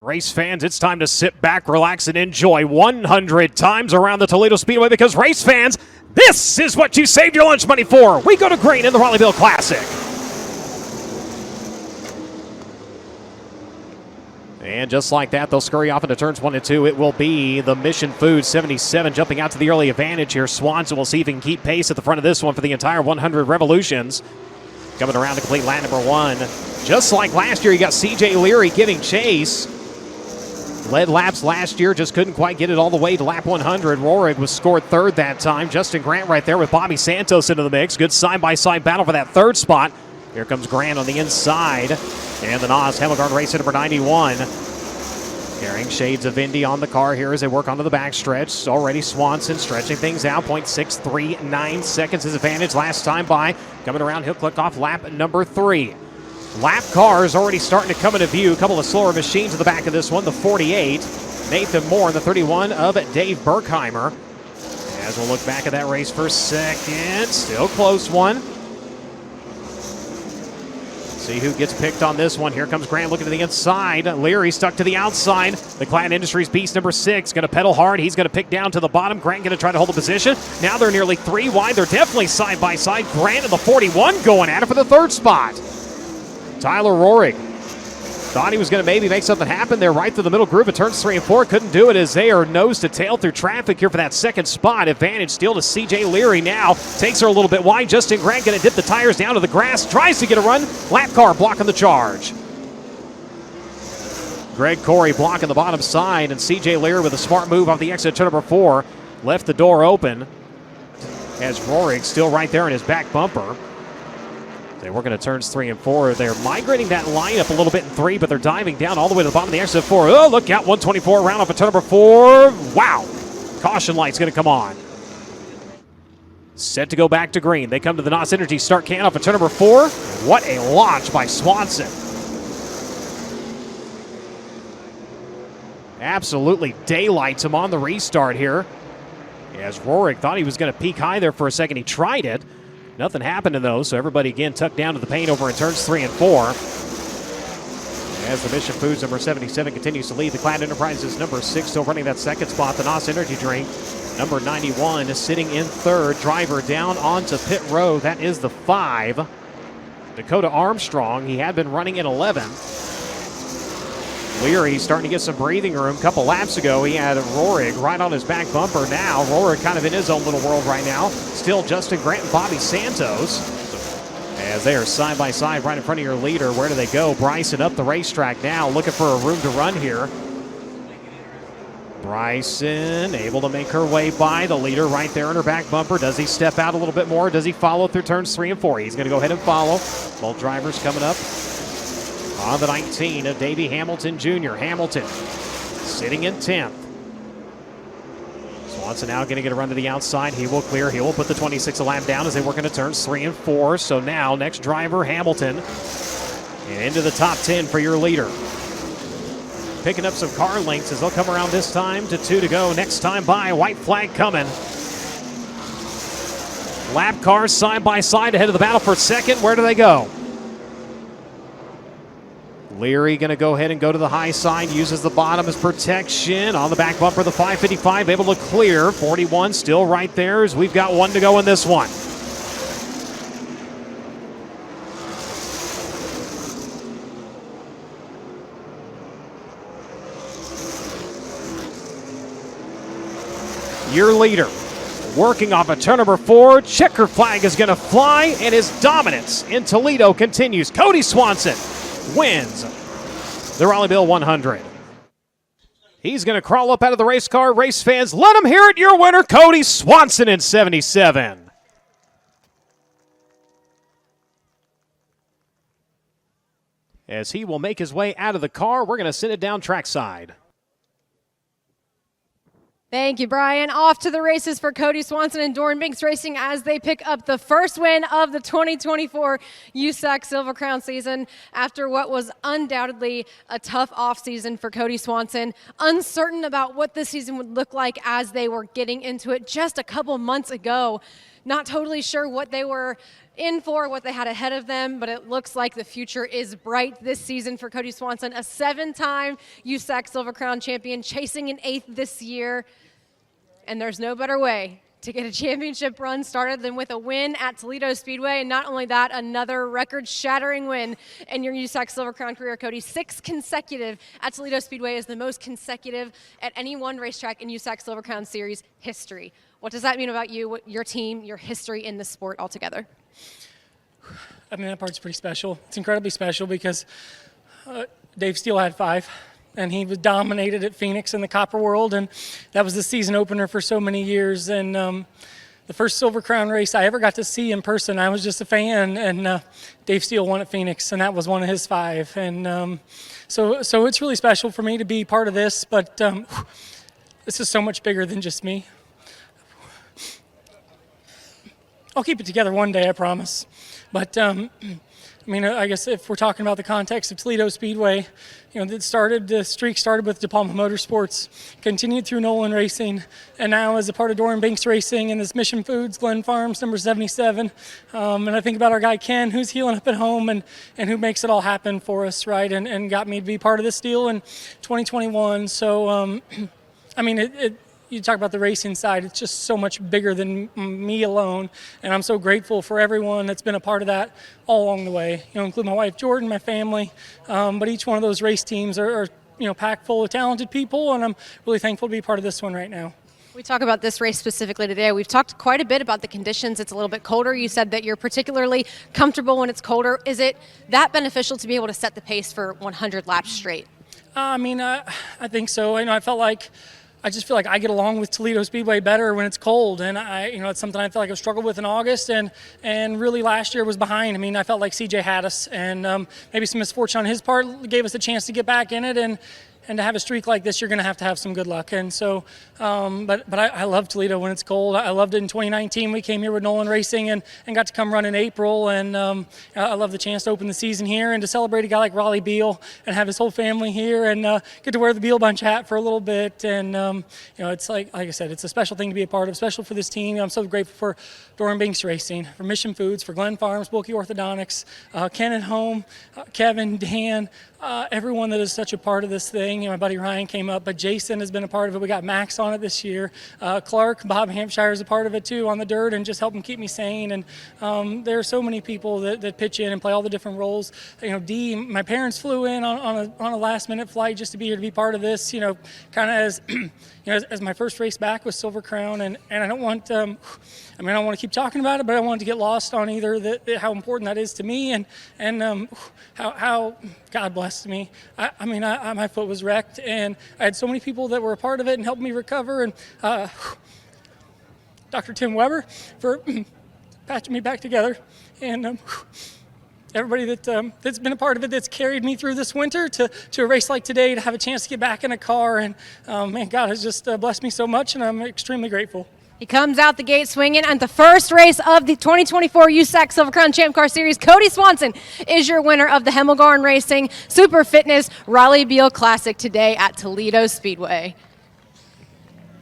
Race fans, it's time to sit back, relax, and enjoy 100 times around the Toledo Speedway, because race fans, this is what you saved your lunch money for. We go to green in the Rollie Beale Classic. And just like that, they'll scurry off into turns 1 and 2. It will be the Mission Foods 77 jumping out to the early advantage here. Swanson will see if he can keep pace at the front of this one for the entire 100 revolutions. Coming around to complete lap number 1. Just like last year, you got CJ Leary giving chase. Led laps last year, just couldn't quite get it all the way to lap 100. Rohrig was scored third that time. Justin Grant right there with Bobby Santos into the mix. Good side-by-side battle for that third spot. Here comes Grant on the inside. And the 𝑯𝑰𝑮𝑯𝑳𝑰𝑮 Hemelgarn racer number 91. Carrying shades of Indy on the car here as they work onto the backstretch. Already Swanson stretching things out. 0.639 seconds his advantage last time by. Coming around, he'll click off lap number 3. Lap cars already starting to come into view. A couple of slower machines at the back of this one. The 48, Nathan Moore, and the 31 of Dave Berkheimer. As we'll look back at that race for a second. Still close one. See who gets picked on this one. Here comes Grant looking to the inside. Leary stuck to the outside. The Clan Industries beast number 6 going to pedal hard. He's going to pick down to the bottom. Grant going to try to hold the position. Now they're nearly 3 wide. They're definitely side by side. Grant and the 41 going at it for the third spot. Tyler Rohrig thought he was going to maybe make something happen there right through the middle groove of turns 3 and 4. Couldn't do it as they are nose to tail through traffic here for that second spot. Advantage still to CJ Leary now. Takes her a little bit wide. Justin Grant going to dip the tires down to the grass. Tries to get a run. Lap car blocking the charge. Greg Corey blocking the bottom side, and CJ Leary with a smart move off the exit turn number 4. Left the door open as Rohrig still right there in his back bumper. They work into turns 3 and 4. They're migrating that lineup a little bit in 3, but they're diving down all the way to the bottom of the exit 4. Oh, look out, 124 around off of turn number 4. Wow. Caution light's going to come on. Set to go back to green. They come to the 𝑯𝑰𝑮 Energy start can off of turn number 4. What a launch by Swanson. Absolutely daylights him on the restart here. As Rohrig thought he was going to peak high there for a second. He tried it. Nothing happened to those, so everybody again tucked down to the paint over in turns 3 and 4. As the Mission Foods number 77 continues to lead, the Clan Enterprises number 6 still running that second spot. The 𝑯𝑰𝑮 Energy drink number 91 is sitting in third. Driver down onto pit road. That is the 5. Dakota Armstrong, he had been running in 11th. Leary starting to get some breathing room. A couple laps ago, he had Rohrig right on his back bumper. Now, Rohrig kind of in his own little world right now. Still Justin Grant and Bobby Santos. As they are side by side right in front of your leader. Where do they go? Bryson up the racetrack now, looking for a room to run here. Bryson able to make her way by the leader right there in her back bumper. Does he step out a little bit more? Does he follow through turns 3 and 4? He's going to go ahead and follow. Both drivers coming up. On the 19 of Davey Hamilton Jr. Hamilton sitting in 10th. Swanson now going to get a run to the outside. He will clear. He will put the 26 a lap down as they work into turns 3 and 4. So now next driver, Hamilton. And into the top 10 for your leader. Picking up some car lengths as they'll come around this time to 2 to go. Next time by, white flag coming. Lap cars side by side ahead of the battle for second. Where do they go? Leary going to go ahead and go to the high side, uses the bottom as protection. On the back bumper, the 555 able to clear. 41 still right there as we've got 1 to go in this one. Your leader working off of turn number 4. Checker flag is going to fly, and his dominance in Toledo continues. Cody Swanson wins the Rollie Beale 100. He's going to crawl up out of the race car. Race fans, let him hear it. Your winner, Cody Swanson in 77. As he will make his way out of the car, we're going to send it down trackside. Thank you, Brian. Off to the races for Cody Swanson and Doran Binks Racing as they pick up the first win of the 2024 USAC Silver Crown season after what was undoubtedly a tough offseason for Cody Swanson. Uncertain about what this season would look like as they were getting into it just a couple months ago. not totally sure what they were in for, what they had ahead of them, but it looks like the future is bright this season for Cody Swanson, a 7-time USAC Silver Crown champion, chasing an 8th this year. And there's no better way to get a championship run started than with a win at Toledo Speedway. And not only that, another record-shattering win in your USAC Silver Crown career, Cody. 6 consecutive at Toledo Speedway is the most consecutive at any one racetrack in USAC Silver Crown Series history. What does that mean about you, your team, your history in the sport altogether? I mean, that part's pretty special. It's incredibly special because Dave Steele had 5, and he was dominated at Phoenix in the Copper World, and that was the season opener for so many years. And the first Silver Crown race I ever got to see in person, I was just a fan, and Dave Steele won at Phoenix, and that was one of his 5. And so it's really special for me to be part of this, but this is so much bigger than just me. I'll keep it together one day, I promise. But, I mean, I guess if we're talking about the context of Toledo Speedway, you know, the streak started with DePalma Motorsports, continued through Nolan Racing, and now as a part of 𝑯𝑰𝑮𝑯𝑳𝑰𝑮𝑚𝑺 Racing and this Mission Foods, Glen Farms, number 77. And I think about our guy Ken, who's healing up at home and who makes it all happen for us, right, and got me to be part of this deal in 2021. So, I mean, you talk about the racing side, it's just so much bigger than me alone, and I'm so grateful for everyone that's been a part of that all along the way, you know, including my wife Jordan, my family, but each one of those race teams are you know, packed full of talented people, and I'm really thankful to be part of this one right now. We talk about this race specifically today. We've talked quite a bit about the conditions. It's a little bit colder. You said that you're particularly comfortable when it's colder. Is it that beneficial to be able to set the pace for 100 laps straight? I mean, I think so. You know, I just feel like I get along with Toledo Speedway better when it's cold, and you know, it's something I feel like I've struggled with in August, and really last year was behind. I mean, I felt like CJ had us, and maybe some misfortune on his part gave us a chance to get back in it, and to have a streak like this, you're going to have some good luck. And so, but I love Toledo when it's cold. I loved it in 2019. We came here with Nolan Racing and got to come run in April. And I love the chance to open the season here and to celebrate a guy like Rollie Beale and have his whole family here and get to wear the Beale Bunch hat for a little bit. And you know, it's like I said, it's a special thing to be a part of, special for this team. I'm so grateful for 𝑯𝑰𝑮𝑚𝑺 Racing, for Mission Foods, for Glen Farms, Wilkie Orthodontics, Ken at home, Kevin, Dan, everyone that is such a part of this thing. You know, my buddy Ryan came up, but Jason has been a part of it. We got Max on it this year. Clark, Bob Hampshire is a part of it too on the dirt and just helping keep me sane. And there are so many people that pitch in and play all the different roles. You know, Dee, my parents flew in on a last-minute flight just to be here to be part of this. You know, kind of as you know, as my first race back with Silver Crown, and I don't want. I mean, I don't want to keep talking about it, but I don't want to get lost on either how important that is to me and how God blessed me. I mean, my foot was wrecked, and I had so many people that were a part of it and helped me recover. And Dr. Tim Weber for patching me back together, and everybody that's been a part of it, that's carried me through this winter to a race like today, to have a chance to get back in a car. And man, God has just blessed me so much, and I'm extremely grateful. He comes out the gate swinging, and the first race of the 2024 USAC Silver Crown Champ Car Series, Cody Swanson is your winner of the Hemelgarn Racing Super Fitness Rollie Beale Classic today at Toledo Speedway.